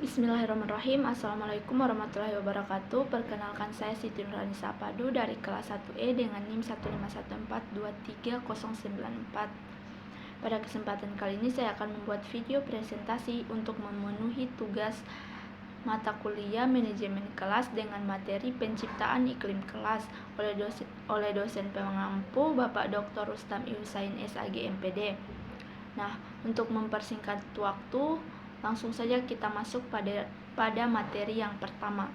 Bismillahirrahmanirrahim. Assalamualaikum warahmatullahi wabarakatuh. Perkenalkan, saya Siti Nurhanisa Padu dari kelas 1E dengan NIM 151423094. Pada kesempatan kali ini saya akan membuat video presentasi untuk memenuhi tugas mata kuliah manajemen kelas dengan materi penciptaan iklim kelas oleh dosen pengampu Bapak Dr. Rustam Iusain SAG MPD. Nah, untuk mempersingkat waktu, langsung saja kita masuk pada materi yang pertama.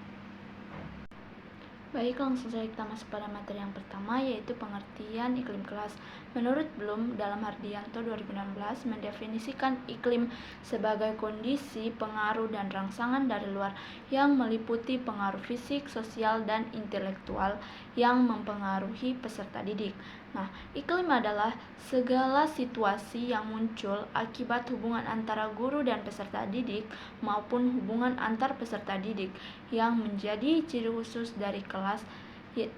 Baik, langsung saja kita masuk pada materi yang pertama, yaitu pengertian iklim kelas. Menurut Bloom, dalam Hardianto 2016 mendefinisikan iklim sebagai kondisi, pengaruh, dan rangsangan dari luar yang meliputi pengaruh fisik, sosial, dan intelektual yang mempengaruhi peserta didik. Nah, iklim adalah segala situasi yang muncul akibat hubungan antara guru dan peserta didik maupun hubungan antar peserta didik yang menjadi ciri khusus dari kelas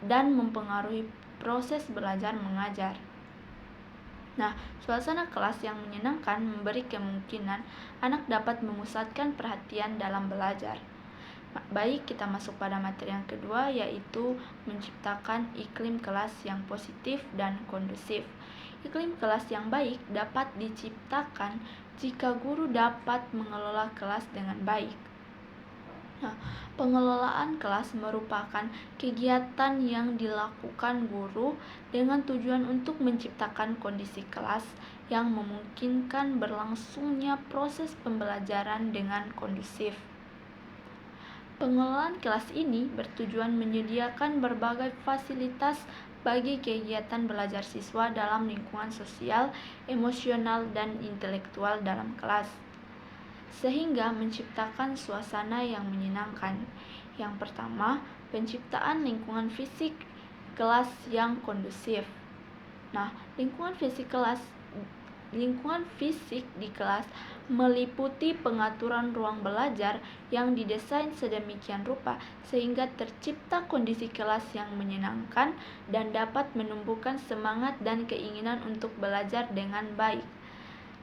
dan mempengaruhi proses belajar mengajar. Nah, suasana kelas yang menyenangkan memberi kemungkinan anak dapat memusatkan perhatian dalam belajar. Baik, kita masuk pada materi yang kedua, yaitu menciptakan iklim kelas yang positif dan kondusif. Iklim kelas yang baik dapat diciptakan jika guru dapat mengelola kelas dengan baik. Nah, pengelolaan kelas merupakan kegiatan yang dilakukan guru dengan tujuan untuk menciptakan kondisi kelas yang memungkinkan berlangsungnya proses pembelajaran dengan kondusif. Pengelolaan kelas ini bertujuan menyediakan berbagai fasilitas bagi kegiatan belajar siswa dalam lingkungan sosial, emosional, dan intelektual dalam kelas, sehingga menciptakan suasana yang menyenangkan. Yang pertama, penciptaan lingkungan fisik kelas yang kondusif. Nah, lingkungan fisik di kelas meliputi pengaturan ruang belajar yang didesain sedemikian rupa sehingga tercipta kondisi kelas yang menyenangkan dan dapat menumbuhkan semangat dan keinginan untuk belajar dengan baik.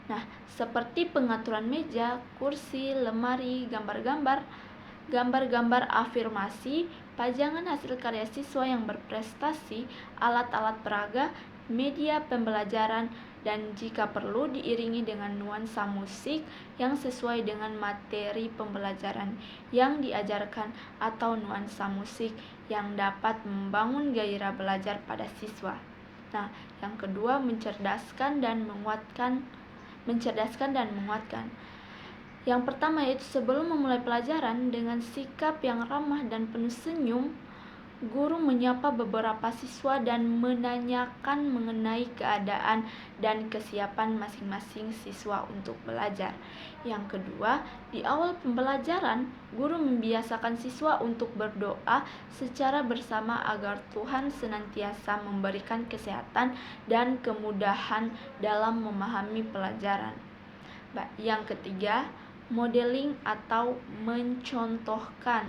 Nah, seperti pengaturan meja, kursi, lemari, gambar-gambar afirmasi, pajangan hasil karya siswa yang berprestasi, alat-alat peraga, media pembelajaran, dan jika perlu diiringi dengan nuansa musik yang sesuai dengan materi pembelajaran yang diajarkan atau nuansa musik yang dapat membangun gairah belajar pada siswa. Nah, yang kedua, mencerdaskan dan menguatkan. Yang pertama yaitu sebelum memulai pelajaran, dengan sikap yang ramah dan penuh senyum, guru menyapa beberapa siswa dan menanyakan mengenai keadaan dan kesiapan masing-masing siswa untuk belajar. Yang kedua, di awal pembelajaran, guru membiasakan siswa untuk berdoa secara bersama agar Tuhan senantiasa memberikan kesehatan dan kemudahan dalam memahami pelajaran. Yang ketiga, modeling atau mencontohkan.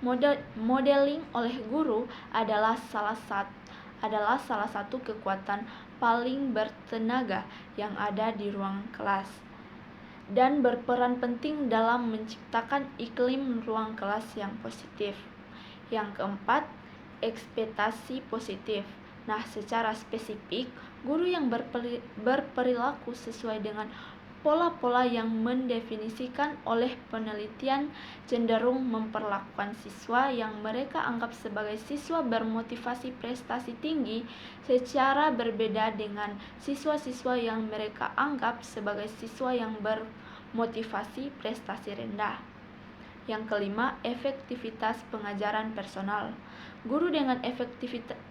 Modeling oleh guru adalah salah satu kekuatan paling bertenaga yang ada di ruang kelas dan berperan penting dalam menciptakan iklim ruang kelas yang positif. Yang keempat, ekspektasi positif. Nah, secara spesifik, guru yang berperilaku sesuai dengan pola-pola yang mendefinisikan oleh penelitian cenderung memperlakukan siswa yang mereka anggap sebagai siswa bermotivasi prestasi tinggi secara berbeda dengan siswa-siswa yang mereka anggap sebagai siswa yang bermotivasi prestasi rendah. Yang kelima, efektivitas pengajaran personal. Guru dengan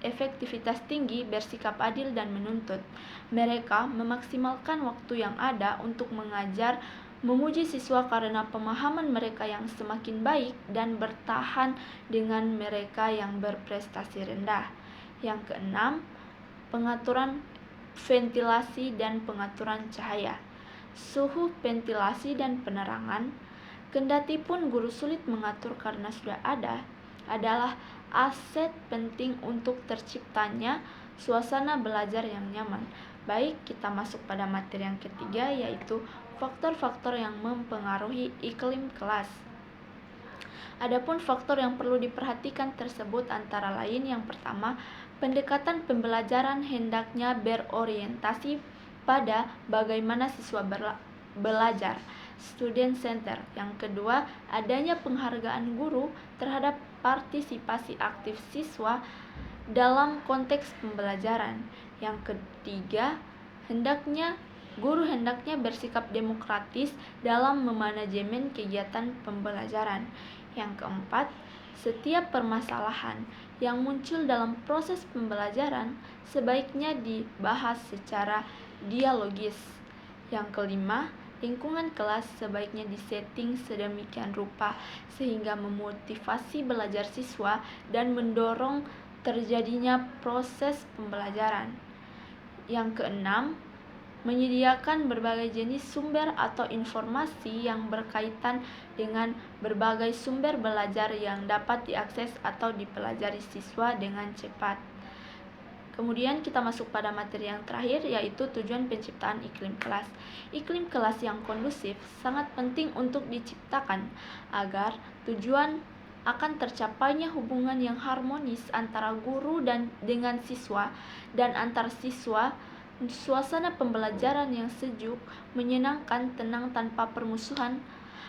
efektivitas tinggi bersikap adil dan menuntut. Mereka memaksimalkan waktu yang ada untuk mengajar, memuji siswa karena pemahaman mereka yang semakin baik dan bertahan dengan mereka yang berprestasi rendah. Yang keenam, pengaturan ventilasi dan pengaturan cahaya. Suhu ventilasi dan penerangan, kendati pun guru sulit mengatur karena sudah ada, adalah aset penting untuk terciptanya suasana belajar yang nyaman. Baik, kita masuk pada materi yang ketiga, yaitu faktor-faktor yang mempengaruhi iklim kelas. Adapun faktor yang perlu diperhatikan tersebut antara lain yang pertama, pendekatan pembelajaran hendaknya berorientasi pada bagaimana siswa belajar, student center. Yang kedua, adanya penghargaan guru terhadap partisipasi aktif siswa dalam konteks pembelajaran. Yang ketiga, guru hendaknya bersikap demokratis dalam memanajemen kegiatan pembelajaran. Yang keempat, setiap permasalahan yang muncul dalam proses pembelajaran sebaiknya dibahas secara dialogis. Yang kelima, lingkungan kelas sebaiknya disetting sedemikian rupa sehingga memotivasi belajar siswa dan mendorong terjadinya proses pembelajaran. Yang keenam, menyediakan berbagai jenis sumber atau informasi yang berkaitan dengan berbagai sumber belajar yang dapat diakses atau dipelajari siswa dengan cepat. Kemudian kita masuk pada materi yang terakhir, yaitu tujuan penciptaan iklim kelas. Iklim kelas yang kondusif sangat penting untuk diciptakan agar tujuan akan tercapainya hubungan yang harmonis antara guru dan dengan siswa dan antar siswa. Suasana pembelajaran yang sejuk, menyenangkan, tenang tanpa permusuhan,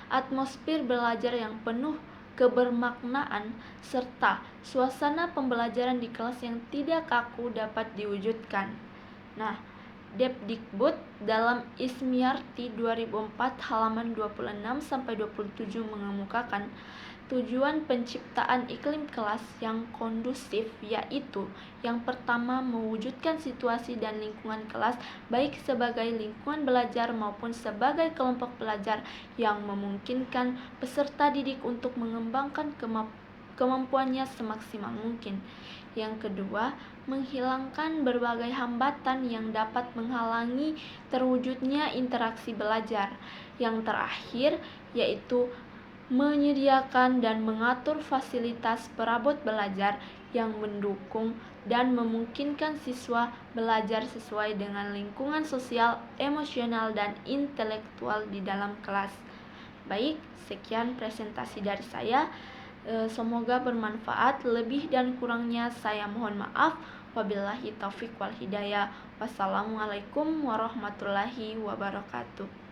atmosfer belajar yang penuh kebermaknaan, serta suasana pembelajaran di kelas yang tidak kaku dapat diwujudkan. Nah, Depdikbud dalam Ismiarti 2004 halaman 26-27 mengemukakan tujuan penciptaan iklim kelas yang kondusif, yaitu yang pertama, mewujudkan situasi dan lingkungan kelas baik sebagai lingkungan belajar maupun sebagai kelompok belajar yang memungkinkan peserta didik untuk mengembangkan kemampuannya semaksimal mungkin. Yang kedua, menghilangkan berbagai hambatan yang dapat menghalangi terwujudnya interaksi belajar. Yang terakhir, yaitu menyediakan dan mengatur fasilitas perabot belajar yang mendukung dan memungkinkan siswa belajar sesuai dengan lingkungan sosial, emosional, dan intelektual di dalam kelas. Baik, sekian presentasi dari saya. Semoga bermanfaat. Lebih dan kurangnya saya mohon maaf. Wabillahi taufik wal hidayah. Wassalamualaikum warahmatullahi wabarakatuh.